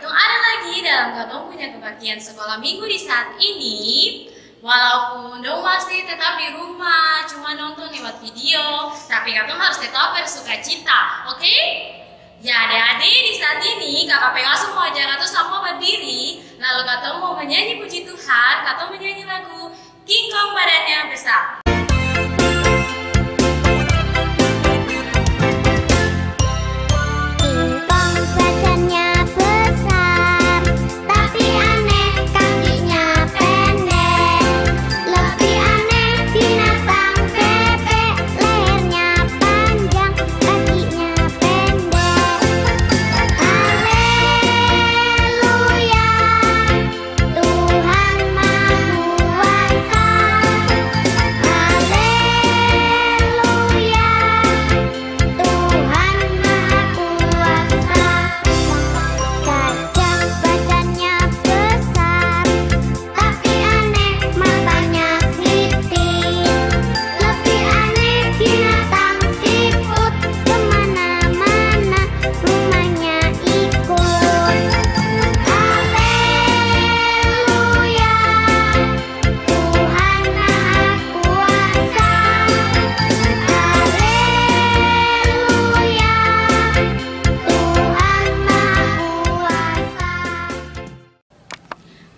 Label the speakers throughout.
Speaker 1: Katong ada lagi dalam katong punya kebaktian sekolah minggu di saat ini. Walaupun dong masih tetap di rumah, cuma nonton lewat video, tapi katong harus tetap bersuka cita, oke? Ya adik-adik, di saat ini kakak langsung mau ajak katong semua berdiri, lalu katong mau menyanyi puji Tuhan, katong menyanyi lagu King Kong Badannya Besar.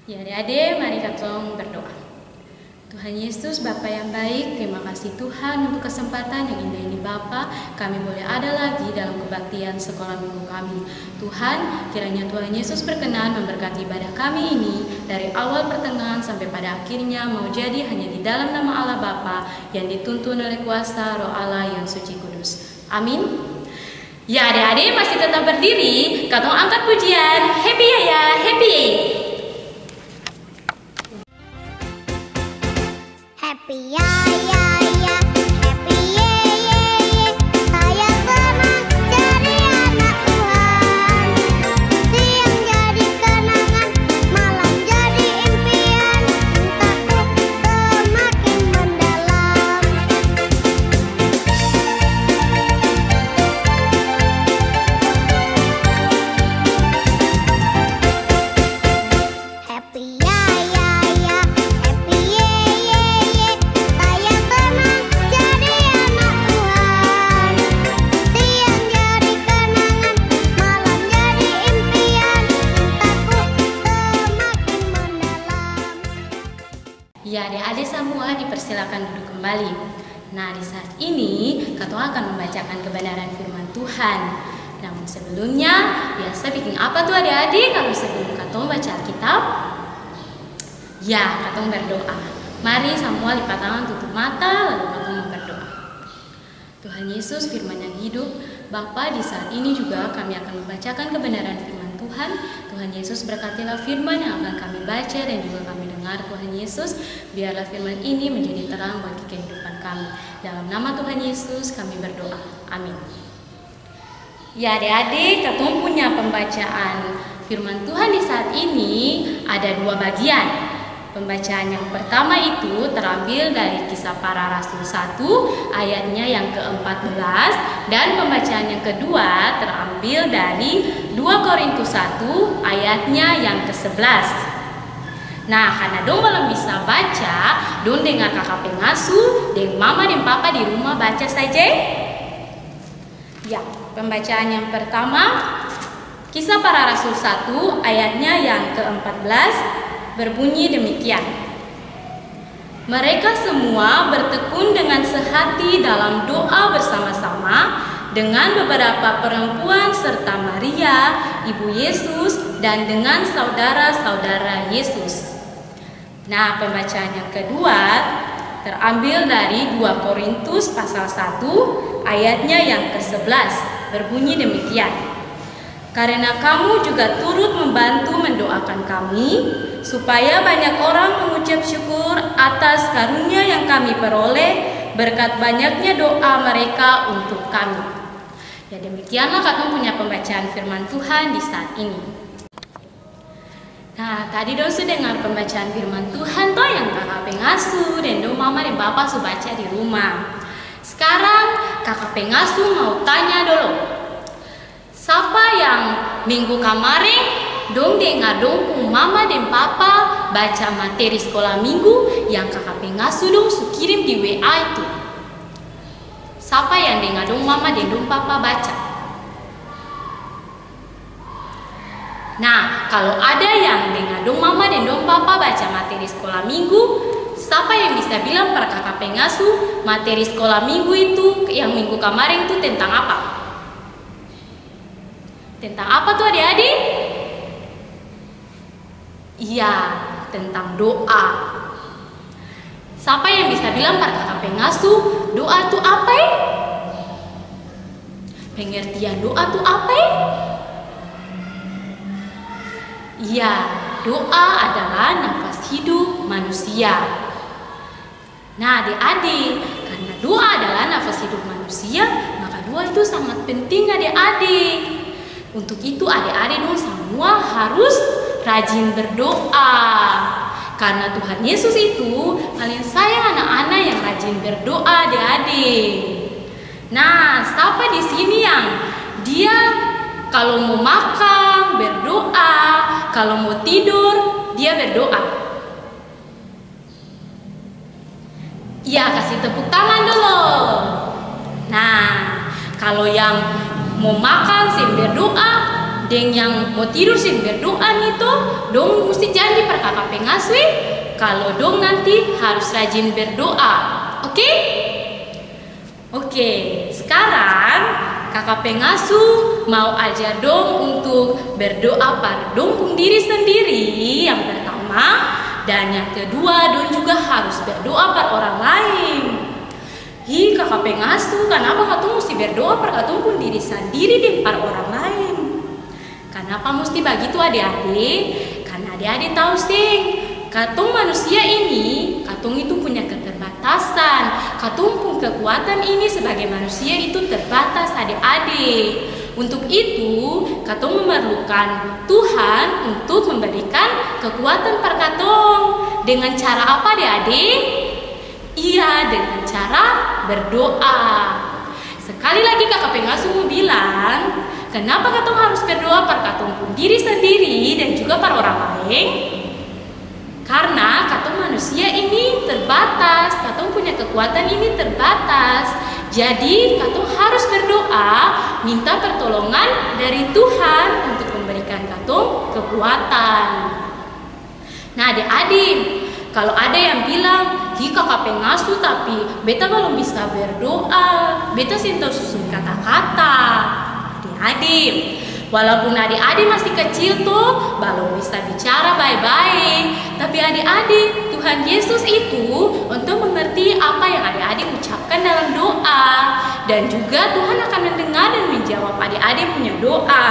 Speaker 1: Ya adik-adik, mari katong berdoa. Tuhan Yesus, Bapa yang baik, terima kasih Tuhan untuk kesempatan yang indah ini Bapa. Kami boleh ada lagi dalam kebaktian sekolah minggu kami. Tuhan, kiranya Tuhan Yesus berkenan memberkati ibadah kami ini dari awal pertengahan sampai pada akhirnya mau jadi hanya di dalam nama Allah Bapa yang dituntun oleh kuasa Roh Allah yang suci kudus. Amin. Ya adik-adik masih tetap berdiri, katong angkat pujian. Happy ya, happy.
Speaker 2: Happy ya ya ya, happy ye ye ye. Saya senang jadi anak Tuhan. Siang jadi kenangan, malam jadi impian. Cintaku semakin mendalam. Happy ya ya ya, happy ye ye ye. Saya senang jadi anak Tuhan. Siang jadi kenangan, malam jadi impian. Cintaku semakin mendalam.
Speaker 1: Ya adik-adik semua dipersilakan duduk kembali. Nah di saat ini katong akan membacakan kebenaran firman Tuhan. Namun sebelumnya biasa bikin apa tuh adik-adik kalau sebelum katong baca Alkitab? Ya, katong berdoa. Mari semua lipat tangan, tutup mata, lalu katong berdoa. Tuhan Yesus firman yang hidup, Bapa di saat ini juga kami akan membacakan kebenaran firman Tuhan. Tuhan Yesus berkatilah firman yang akan kami baca dan juga kami dengar. Tuhan Yesus, biarlah firman ini menjadi terang bagi kehidupan kami. Dalam nama Tuhan Yesus kami berdoa. Amin. Ya adik-adik, katong punya pembacaan firman Tuhan di saat ini ada dua bagian. Pembacaan yang pertama itu terambil dari Kisah Para Rasul 1 ayatnya yang ke-14 dan pembacaan yang kedua terambil dari 2 Korintus 1 ayatnya yang ke-11. Nah, karena dong belum bisa baca, dong dengan kakak pengasuh, dengan mama dan papa di rumah baca saja. Ya, pembacaan yang pertama Kisah Para Rasul 1 ayatnya yang ke-14 berbunyi demikian. Mereka semua bertekun dengan sehati dalam doa bersama-sama dengan beberapa perempuan serta Maria, ibu Yesus, dan dengan saudara-saudara Yesus. Nah, pembacaan yang kedua terambil dari 2 Korintus pasal 1 ayatnya yang ke-11 berbunyi demikian. Karena kamu juga turut membantu mendoakan kami, supaya banyak orang mengucap syukur atas karunia yang kami peroleh berkat banyaknya doa mereka untuk kami. Ya demikianlah katong punya pembacaan firman Tuhan di saat ini. Nah tadi dong sudah dengar pembacaan firman Tuhan toh yang kakak pengasuh dan dong mama dan bapak sudah baca di rumah. Sekarang kakak pengasuh mau tanya dulu. Siapa yang minggu kemarin dong dengar dong pung mama dan papa baca materi sekolah minggu yang kakak pengasuh dong su kirim di WA itu. Siapa yang dengar dong mama dan dong papa baca? Nah, kalau ada yang dengar dong mama dan dong papa baca materi sekolah minggu, siapa yang bisa bilang per kakak pengasuh materi sekolah minggu itu yang minggu kemarin itu tentang apa? Tentang apa tuh adik-adik? Iya, tentang doa. Siapa yang bisa bilang per kakak pengasuh doa itu apa ya? Pengertian doa itu apa ya? Iya, doa adalah nafas hidup manusia. Nah adik-adik, karena doa adalah nafas hidup manusia, maka doa itu sangat penting adik-adik. Untuk itu adik-adik dong semua harus rajin berdoa. Karena Tuhan Yesus itu paling sayang anak-anak yang rajin berdoa adik-adik. Nah, siapa di sini yang dia kalau mau makan berdoa, kalau mau tidur dia berdoa? Iya, kasih tepuk tangan dulu. Nah, kalau yang mau makan sih berdoa, dan yang mau tidur sih berdoa itu, dong mesti janji per kakak pengasuh kalau dong nanti harus rajin berdoa. Oke? Oke, sekarang kakak pengasuh mau ajar dong untuk berdoa pada dong pun diri sendiri yang pertama, dan yang kedua dong juga harus berdoa pada orang lain. Hi kakak pengasuh, kenapa katong mesti berdoa pada katong pun diri sendiri dan pada orang lain? Kenapa mesti begitu adik-adik? Karena adik-adik tahu sih, katong manusia ini, katong itu punya keterbatasan. Katong pun kekuatan ini sebagai manusia itu terbatas adik-adik. Untuk itu, katong memerlukan Tuhan untuk memberikan kekuatan per katong. Dengan cara apa adik-adik? Iya, dengan cara berdoa. Sekali lagi kakak pengasuh mau bilang, kenapa katong harus berdoa per katong pun diri sendiri dan juga per orang lain? Karena katong manusia ini terbatas, katong punya kekuatan ini terbatas. Jadi katong harus berdoa, minta pertolongan dari Tuhan untuk memberikan katong kekuatan. Nah adik-adik, kalau ada yang bilang, hi kakak pengasuh tapi beta belum bisa berdoa, beta sinto susun kata-kata. Adik-adik, walaupun adik-adik masih kecil tuh, belum bisa bicara baik-baik, tapi adik-adik, Tuhan Yesus itu untuk mengerti apa yang adik-adik ucapkan dalam doa, dan juga Tuhan akan mendengar dan menjawab adik-adik punya doa.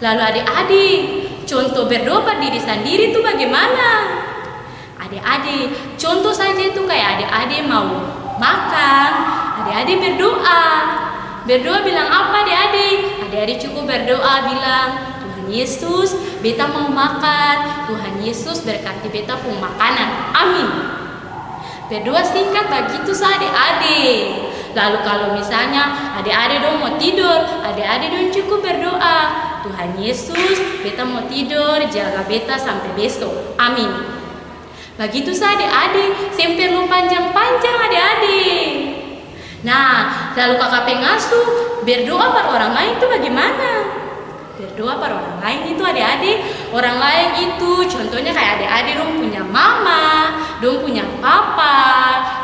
Speaker 1: Lalu adik-adik, contoh berdoa pada diri sendiri itu bagaimana? Adik-adik, contoh saja itu kayak adik-adik mau makan, adik-adik berdoa. Berdoa bilang apa adik-adik? Adik-adik cukup berdoa bilang, Tuhan Yesus, beta mau makan. Tuhan Yesus berkati beta pun makanan. Amin. Berdoa singkat begitu adik-adik. Lalu kalau misalnya adik-adik dong mau tidur, adik-adik dong cukup berdoa, Tuhan Yesus, beta mau tidur, jaga beta sampai besok. Amin. Begitu adik-adik, sampai lu panjang-panjang adik-adik. Nah, lalu kakak pengasuh berdoa pada orang lain itu bagaimana? Berdoa pada orang lain itu adik-adik, orang lain itu contohnya kayak adik-adik dong punya mama, dong punya papa,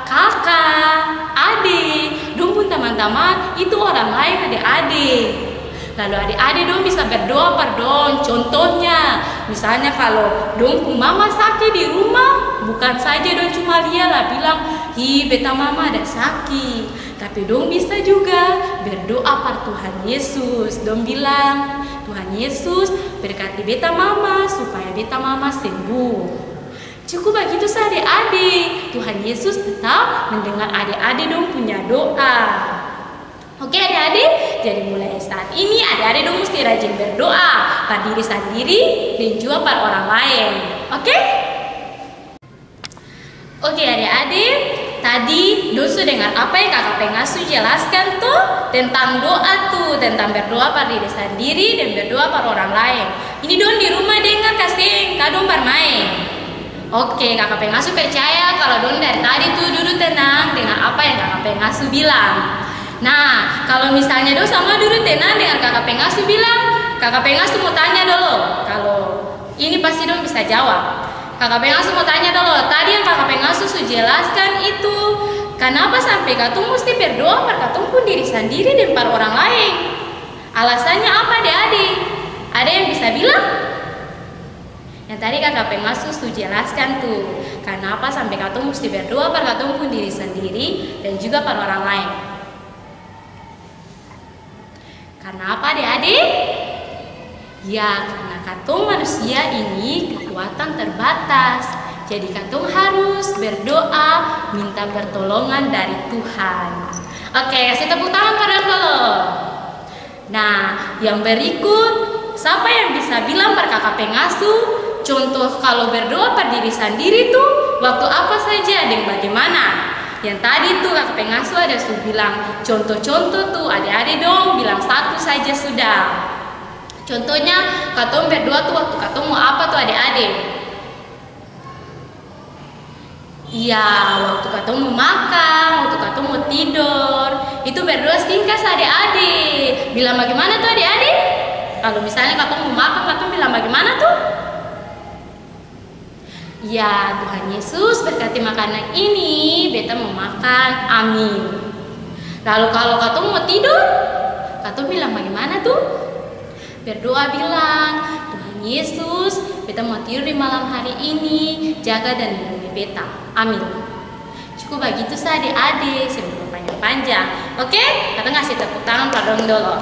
Speaker 1: kakak, adik, dong pun teman-teman itu orang lain adik-adik. Lalu adik-adik dong bisa berdoa pardon. Contohnya, misalnya kalau dong pun mama sakit di rumah, bukan saja dong cuma lihat lah bilang, hi beta mama ada sakit. Tapi dong bisa juga berdoa par Tuhan Yesus. Dong bilang, Tuhan Yesus berkati beta mama supaya beta mama sembuh. Cukup begitu adik-adik. Tuhan Yesus tetap mendengar adik-adik dong punya doa. Oke adik-adik, jadi mulai saat ini adik-adik dong mesti rajin berdoa pada diri sendiri dan juga pada orang lain. Oke? Oke adik-adik, tadi Dosu dengar apa yang kakak pengasuh jelaskan tuh tentang doa tuh, tentang berdoa pada diri sendiri dan berdoa pada orang lain. Ini Don di rumah dengar kasih kadang bermain. Oke, kakak pengasuh percaya kalau Don dari tadi tuh duduk tenang dengan apa yang kakak pengasuh bilang. Nah, kalau misalnya Don sama duduk tenang dengan kakak pengasuh bilang, kakak pengasuh mau tanya dulu. Kalau ini pasti Don bisa jawab. Kakak pengasuh mau tanya dulu, tadi yang kakak pengasuh jelaskan itu, kenapa sampai katong mesti berdoa per katong pun diri sendiri dan per orang lain? Alasannya apa adik-adik? Ada yang bisa bilang? Yang tadi kakak pengasuh jelaskan tuh, kenapa sampai katong mesti berdoa per katong pun diri sendiri dan juga per orang lain? Karena apa adik-adik? Ya, karena katong manusia ini kekuatan terbatas. Jadi katong harus berdoa, minta pertolongan dari Tuhan. Oke, kasih tepuk tangan pada dulu. Nah, yang berikut, siapa yang bisa bilang per kakak pengasuh? Contoh kalau berdoa per diri sendiri tuh, waktu apa saja dan bagaimana? Yang tadi tuh kakak pengasuh ada bilang contoh-contoh tuh, adik-adik dong bilang satu saja sudah. Contohnya, katong berdoa tuh waktu katong mau apa tuh adik-adik? Iya, waktu katong mau makan, waktu katong mau tidur. Itu berdoa singkat adik-adik. Bilang bagaimana tuh adik-adik? Kalau misalnya katong mau makan, katong bilang bagaimana tuh? Ya, Tuhan Yesus berkati makanan ini, beta mau makan, amin. Lalu kalau katong mau tidur, katong bilang bagaimana tuh? Berdoa bilang, Tuhan Yesus, beta mau tidur di malam hari ini, jaga dan lindungi beta. Amin. Cukup begitu saja adik-adik, sebelum panjang-panjang. Oke, kita ngasih tepuk tangan pada dong dulu.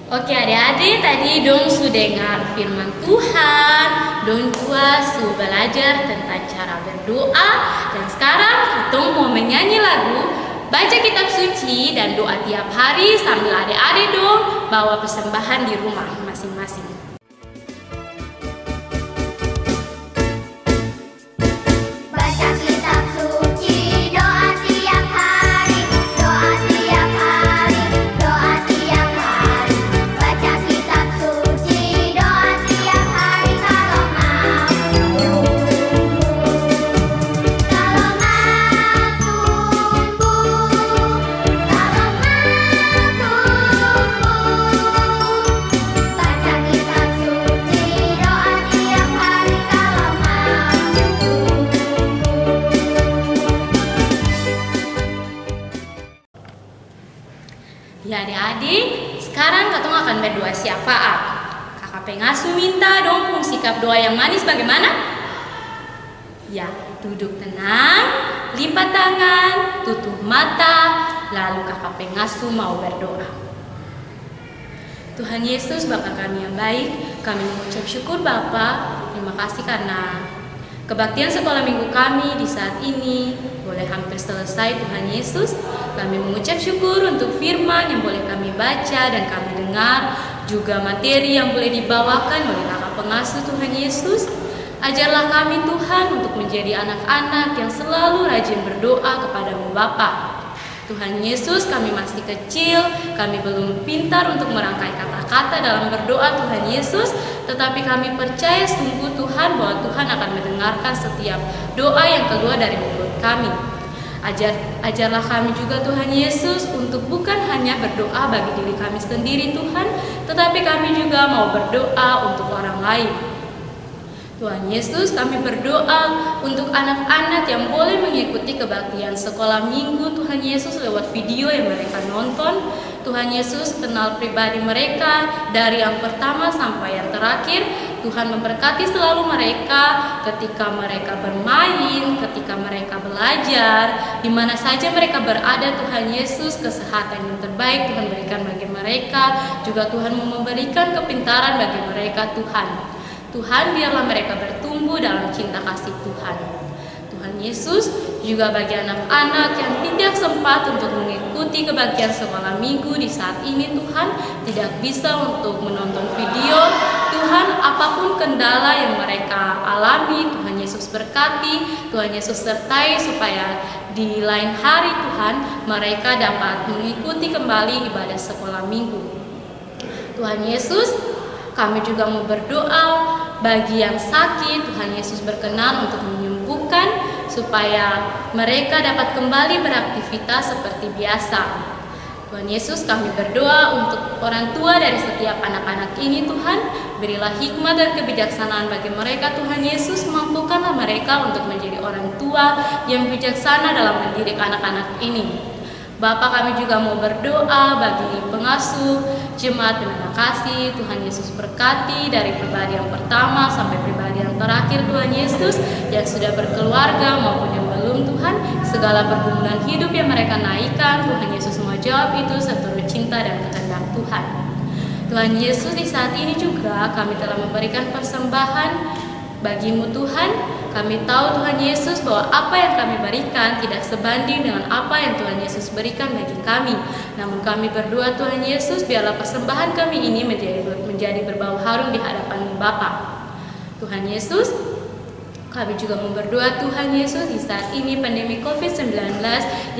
Speaker 1: Oke adik-adik, tadi dong sudah dengar firman Tuhan, dong juga sudah belajar tentang cara berdoa, dan sekarang kita mau menyanyi lagu baca kitab suci dan doa tiap hari sambil adik-adik dong bawa persembahan di rumah masing-masing.
Speaker 2: Baca kitab suci, doa tiap hari, doa tiap hari, doa tiap hari. Baca kitab suci, doa tiap hari kalau mau tumbuh, kalau mau tumbuh, kalau mau tumbuh. Baca kitab suci, doa tiap hari kalau mau tumbuh.
Speaker 1: Ya adik-adik, sekarang katong akan berdoa syafaat. Kakak pengasuh minta dong sikap doa yang manis bagaimana? Ya, duduk tenang, lipat tangan, tutup mata, lalu kakak pengasuh mau berdoa. Tuhan Yesus, Bapa kami yang baik, kami mengucap syukur Bapa. Terima kasih karena kebaktian sekolah minggu kami di saat ini boleh hampir selesai. Tuhan Yesus, kami mengucap syukur untuk firman yang boleh kami baca dan kami dengar, juga materi yang boleh dibawakan oleh kakak pengasuh. Tuhan Yesus, ajarlah kami Tuhan untuk menjadi anak-anak yang selalu rajin berdoa kepadamu Bapa. Tuhan Yesus, kami masih kecil, kami belum pintar untuk merangkai kata-kata dalam berdoa Tuhan Yesus, tetapi kami percaya sungguh Tuhan bahwa Tuhan akan mendengarkan setiap doa yang keluar dari mulut kami. Ajarlah kami juga Tuhan Yesus untuk bukan hanya berdoa bagi diri kami sendiri Tuhan, tetapi kami juga mau berdoa untuk orang lain. Tuhan Yesus, kami berdoa untuk anak-anak yang boleh mengikuti kebaktian sekolah minggu Tuhan Yesus lewat video yang mereka nonton. Tuhan Yesus, kenal pribadi mereka dari yang pertama sampai yang terakhir. Tuhan memberkati selalu mereka ketika mereka bermain, ketika mereka belajar, di mana saja mereka berada. Tuhan Yesus, kesehatan yang terbaik Tuhan berikan bagi mereka. Juga Tuhan memberikan kepintaran bagi mereka Tuhan. Tuhan, biarlah mereka bertumbuh dalam cinta kasih Tuhan. Tuhan Yesus, juga bagi anak-anak yang tidak sempat untuk mengikuti kebaktian sekolah minggu di saat ini Tuhan, tidak bisa untuk menonton video. Tuhan, apapun kendala yang mereka alami, Tuhan Yesus Yesus berkati, Tuhan Yesus sertai supaya di lain hari Tuhan mereka dapat mengikuti kembali ibadah sekolah minggu. Tuhan Yesus, kami juga mau berdoa bagi yang sakit, Tuhan Yesus berkenan untuk menyembuhkan supaya mereka dapat kembali beraktivitas seperti biasa. Tuhan Yesus, kami berdoa untuk orang tua dari setiap anak-anak ini Tuhan, berilah hikmat dan kebijaksanaan bagi mereka Tuhan Yesus, mampukanlah mereka untuk menjadi orang tua yang bijaksana dalam mendidik anak-anak ini. Bapa, kami juga mau berdoa bagi pengasuh jemaat Bendera Kasih, Tuhan Yesus berkati dari pribadi yang pertama sampai pribadi yang terakhir Tuhan Yesus, yang sudah berkeluarga maupun yang belum Tuhan, segala pergumulan hidup yang mereka naikkan, Tuhan Yesus mau jawab itu seturut cinta dan kehendak Tuhan. Tuhan Yesus, di saat ini juga kami telah memberikan persembahan bagimu Tuhan. Kami tahu Tuhan Yesus bahwa apa yang kami berikan tidak sebanding dengan apa yang Tuhan Yesus berikan bagi kami. Namun kami berdoa Tuhan Yesus, biarlah persembahan kami ini menjadi berbau harum di hadapan Bapa. Tuhan Yesus, kami juga mau berdoa Tuhan Yesus di saat ini pandemi COVID-19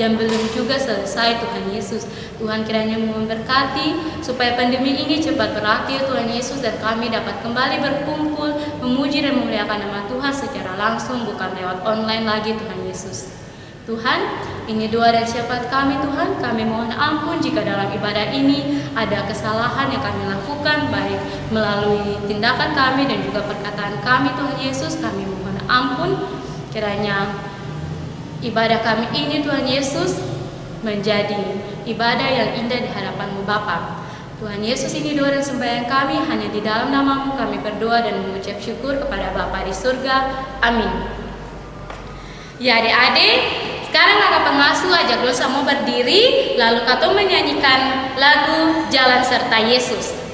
Speaker 1: yang belum juga selesai Tuhan Yesus. Tuhan kiranya memberkati supaya pandemi ini cepat berakhir Tuhan Yesus, dan kami dapat kembali berkumpul memuji dan memuliakan nama Tuhan secara langsung, bukan lewat online lagi Tuhan Yesus. Tuhan, ini doa dan syafaat kami Tuhan. Kami mohon ampun jika dalam ibadah ini ada kesalahan yang kami lakukan, baik melalui tindakan kami dan juga perkataan kami Tuhan Yesus. Kami mohon ampun, kiranya ibadah kami ini Tuhan Yesus menjadi ibadah yang indah di hadapan-Mu Bapa. Tuhan Yesus, ini doa dan sembahyang kami hanya di dalam nama-Mu kami berdoa dan mengucap syukur kepada Bapa di surga. Amin. Ya adik-adik, sekarang kakak pengasuh ajak dosa mau berdiri, lalu katong menyanyikan lagu Jalan Serta Yesus.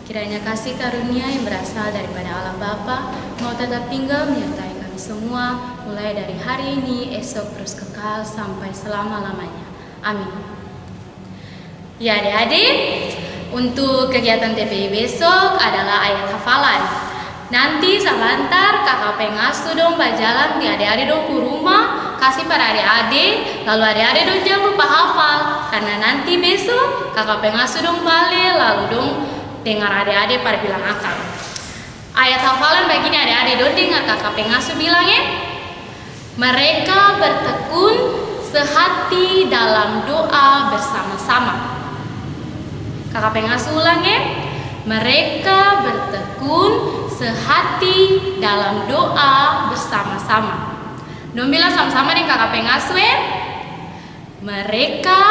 Speaker 1: Kiranya kasih karunia yang berasal daripada Allah Bapa mau tetap tinggal menyertai kami semua, mulai dari hari ini, esok, terus kekal sampai selama-lamanya. Amin. Ya adik-adik, untuk kegiatan TPI besok adalah ayat hafalan. Nanti sebentar kakak pengasuh dong berjalan di adik-adik dong ke rumah, kasih pada adik-adik, lalu adik-adik dong jangan lupa hafal, karena nanti besok kakak pengasuh dong balik, lalu dong dengar adik-adik pada bilang akal. Ayat hafalan begini adik-adik dong dengar kakak pengasuh bilang ya. Mereka bertekun sehati dalam doa bersama-sama. Kakak pengasuh ulang ya. Mereka bertekun sehati dalam doa bersama-sama. Dong bilang sama-sama nih kakak pengasuh ya. Mereka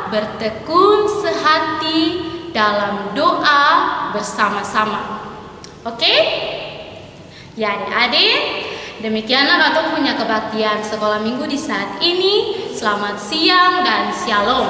Speaker 1: bertekun sehati dalam doa bersama-sama. Oke? Ya adik-adik, demikianlah katong punya kebaktian sekolah minggu di saat ini. Selamat siang dan shalom.